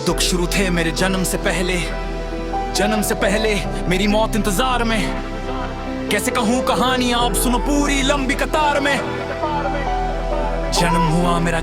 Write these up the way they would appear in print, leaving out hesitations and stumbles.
दुख शुरू थे मेरे जन्म से पहले मेरी मौत इंतजार में। कैसे कहूँ कहानियां अब सुनो पूरी लंबी कतार में। जन्म हुआ मेरा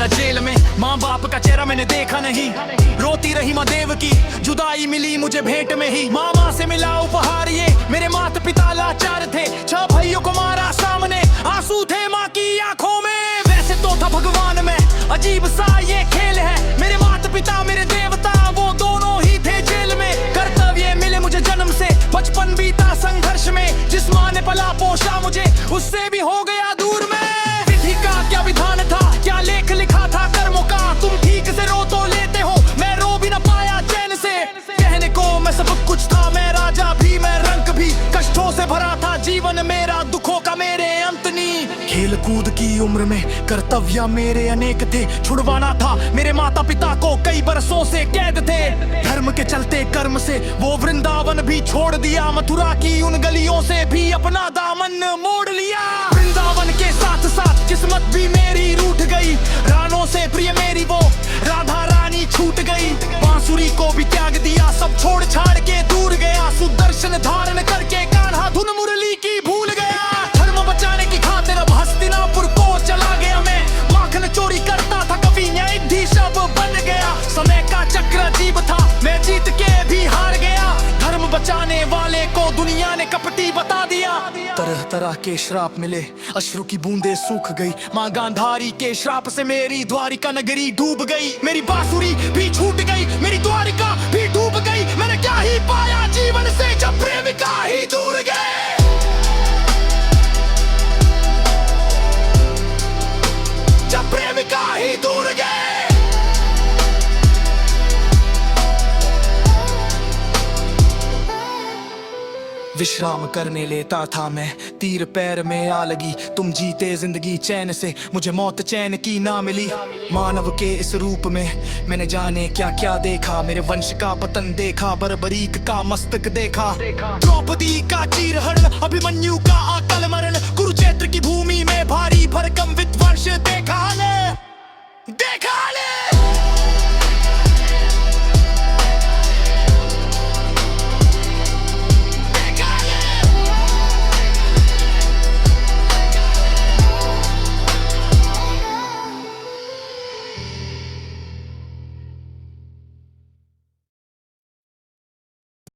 जेल में, माँ बाप का चेहरा मैंने देखा नहीं। रोती रही माँ देव की, जुदाई मिली मुझे भेंट में ही। मामा से मिला उपहार ये, मेरे माता पिता लाचार थे। 6 भाइयों को मारा सामने, आंसू थे माँ की आंखों में। वैसे तो था भगवान में, अजीब सा ये खेल है। मेरे माता पिता मेरे देवता, वो दोनों ही थे जेल में। कर्तव्य मिले मुझे जन्म से, बचपन बीता संघर्ष में। जिस माँ ने पला पोषा मुझे, उससे भी हो गया दूर में। विधि का क्या विधान था, क्या लेख लिखा था कर्मों का। तुम ठीक से रो तो लेते हो, मैं रो भी न पाया चैन से। कहने को मैं सब कुछ था, मैं राजा भी मैं रंक भी। कष्टों से भरा था जीवन मेरा, दुखों का मेरे अंत नहीं। खेल कूद की उम्र में कर्तव्य मेरे अनेक थे। छुड़वाना था मेरे माता पिता को, कई बरसों से कैद थे। धर्म के चलते कर्म से वो वृंदावन भी छोड़ दिया। मथुरा की उन गलियों से भी अपना दामन मोड़ लिया। वृंदावन के साथ साथ किस्मत भी मेरी रूठ गई। रानों से प्रिय मेरी वो राधा रानी छूट गई। बांसुरी को भी त्याग दिया, सब छोड़ छाड़ के दूर गया। सुदर्शन धारण करके कान्हा धुन मुरली की भूल गया। धर्म बचाने की खातिर अब हस्तिनापुर को चला गया मैं। माखन चोरी करता था कभी, न्यायाधीश अब बन गया। समय का चक्र अजीब था, मैं जीत के भी हार गया। धर्म बचाने वाले को दुनिया ने कपटी बता दिया। तरह तरह के श्राप मिले, अश्रु की बूंदें सूख गई। माँ गांधारी के श्राप से मेरी द्वारिका नगरी डूब गई। मेरी बांसुरी भी छूट गई, मेरी द्वारिका भी डूब गई। मैंने क्या ही पाया जीवन से, जब प्रेमिका ही दूर गए। जब प्रेमिका ही दूर गए। विश्राम करने लेता था मैं, तीर पैर में आ लगी। तुम जीते जिंदगी चैन से, मुझे मौत चैन की ना मिली। मानव के इस रूप में मैंने जाने क्या क्या देखा। मेरे वंश का पतन देखा, बर्बरीक का मस्तक देखा। द्रौपदी का चीरहरण, अभिमन्यु का अकाल मरण। कुरुक्षेत्र की भूमि में भारी भरकम विध्वंस देखा ने।